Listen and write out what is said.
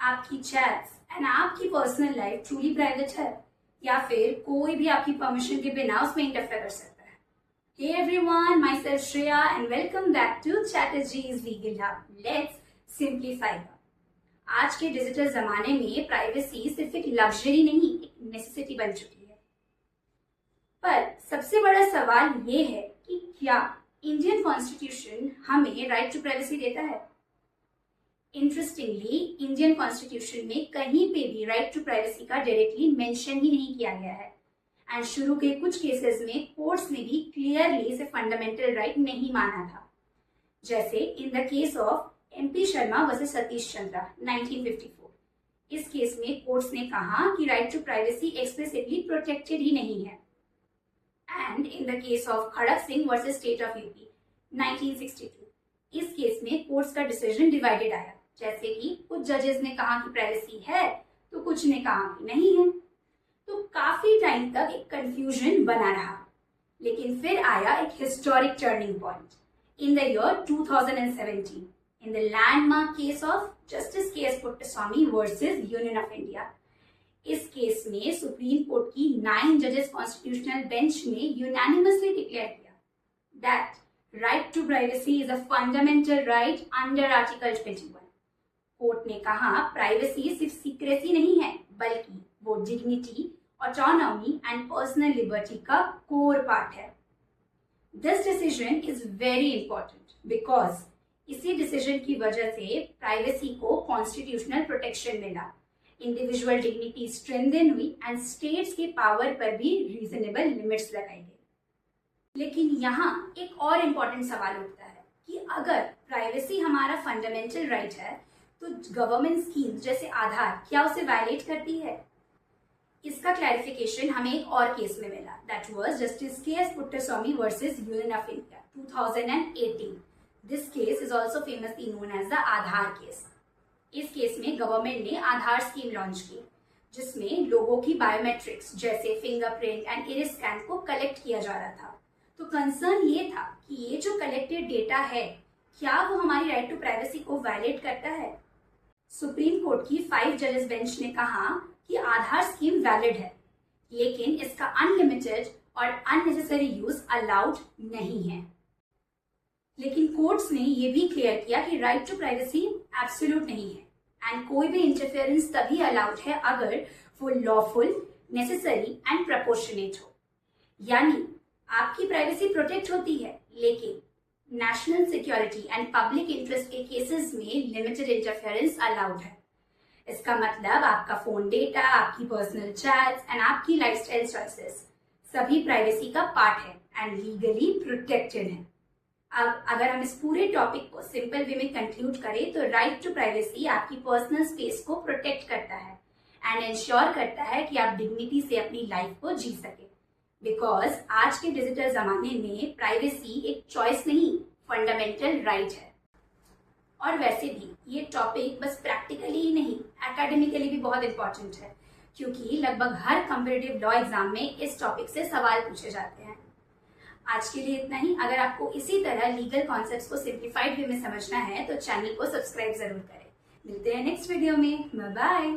आपकी chats and आपकी personal life truly private है या फिर कोई भी आपकी परमिशन के बिना उसमें इंटरफेयर कर सकता है? Hey everyone, myself Shreya and welcome back to Chatterjee's Legal Hub. Let's simplify the आज के डिजिटल जमाने में प्राइवेसी सिर्फ एक लग्जरी नहीं, एक नेसेसिटी बन चुकी है। पर सबसे बड़ा सवाल ये है कि क्या इंडियन कॉन्स्टिट्यूशन हमें राइट टू प्राइवेसी देता है? इंटरेस्टिंगली, इंडियन कॉन्स्टिट्यूशन में कहीं पे भी राइट टू प्राइवेसी का डायरेक्टली मेंशन ही नहीं किया गया है एंड शुरू के कुछ केसेस में कोर्ट्स ने भी क्लियरली इसे फंडामेंटल राइट नहीं माना था, जैसे in the case of MP Sharma versus Satish Chandra 1954। इस केस में कोर्ट्स ने कहा कि right to privacy explicitly protected ही नहीं है। And in the case of Kharak Singh versus state of UP 1962, इस केस में कोर्ट्स का डिसीजन डिवाइडेड आया, जैसे कि कुछ जजेस ने कहा कि प्राइवेसी है तो कुछ ने कहा कि नहीं है। तो काफी टाइम तक एक कंफ्यूजन बना रहा, लेकिन फिर आया एक historic turning point in the year 2017 in the landmark case of Justice K.S. Puttaswamy versus Union of India। इस केस में सुप्रीम कोर्ट की 9 जजेस कॉन्स्टिट्यूशनल बेंच ने यूनानिमसली डिक्लेयर किया that right to privacy is a fundamental right under Article 21। Court ने कहा privacy सिर्फ सीक्रेसी नहीं है, बल्कि वो dignity, autonomy and personal liberty का कोर पार्ट है। This decision is very important because इसी डिसीजन की वजह से प्राइवेसी को कॉन्स्टिट्यूशनल प्रोटेक्शन मिला, इंडिविजुअल डिग्निटी स्ट्रेंथन हुई एंड स्टेट्स के पावर पर भी रीजनेबल लिमिट्स लगाई गई। लेकिन यहाँ एक और इम्पोर्टेंट सवाल उठता है कि अगर प्राइवेसी हमारा फंडामेंटल राइट है तो गवर्नमेंट स्कीम्स जैसे आधार क्या उसे वायलेट करती है? इसका क्लैरिफिकेशन हमें एक और केस में मिला, that was justice K.S. Puttaswamy versus union of India 2018। This case is also famously known as the Aadhaar case. इस केस में गवर्नमेंट ने आधार स्कीम लॉन्च की, जिसमें लोगों की बायोमेट्रिक्स जैसे फिंगरप्रिंट एंड इरिस स्कैन को कलेक्ट किया जा रहा था। तो कंसर्न ये था कि ये जो कलेक्टेड डेटा है, क्या वो हमारी राइट टू प्राइवेसी को वायलेट करता है? सुप्रीम कोर्ट की 5 जजेस बेंच ने कहा कि आधार स्कीम वैलिड है, लेकिन इसका अनलिमिटेड और अननेसेसरी यूज अलाउड नहीं है। लेकिन कोर्ट्स ने ये भी क्लियर किया कि राइट टू प्राइवेसी एब्सोल्यूट नहीं है एंड कोई भी इंटरफेरेंस तभी अलाउड है अगर वो लॉफुल, नेसेसरी एंड प्रोपोर्शनेट हो। यानी आपकी प्राइवेसी प्रोटेक्ट होती है, लेकिन national security and public interest के केसेस में लिमिटेड इंटरफेरेंस अलाउड है। इसका मतलब आपका फोन डेटा, आपकी पर्सनल चैट्स एंड आपकी लाइफस्टाइल चॉइसेस सभी प्राइवेसी का पार्ट है एंड लीगली प्रोटेक्टेड है। अब अगर हम इस पूरे टॉपिक को सिंपल वे में कंक्लूड करें तो राइट टू प्राइवेसी आपकी पर्सनल स्पेस को प्रोटेक्ट करता है एंड इंश्योर करता है कि आप डिग्निटी से अपनी लाइफ को जी सके। बिकॉज आज के डिजिटल जमाने में प्राइवेसी एक चॉइस नहीं, फंडामेंटल राइट है। और वैसे भी ये टॉपिक बस प्रैक्टिकली ही नहीं, एकेडमिकली भी बहुत इंपॉर्टेंट है, क्योंकि लगभग हर कंपेटिटिव लॉ एग्जाम में इस टॉपिक से सवाल पूछे जाते हैं। आज के लिए इतना ही। अगर आपको इसी तरह लीगल कॉन्सेप्ट्स को सिंप्लीफाइड वे में समझना है तो चैनल को सब्सक्राइब जरूर करें। मिलते हैं नेक्स्ट वीडियो में। Bye bye.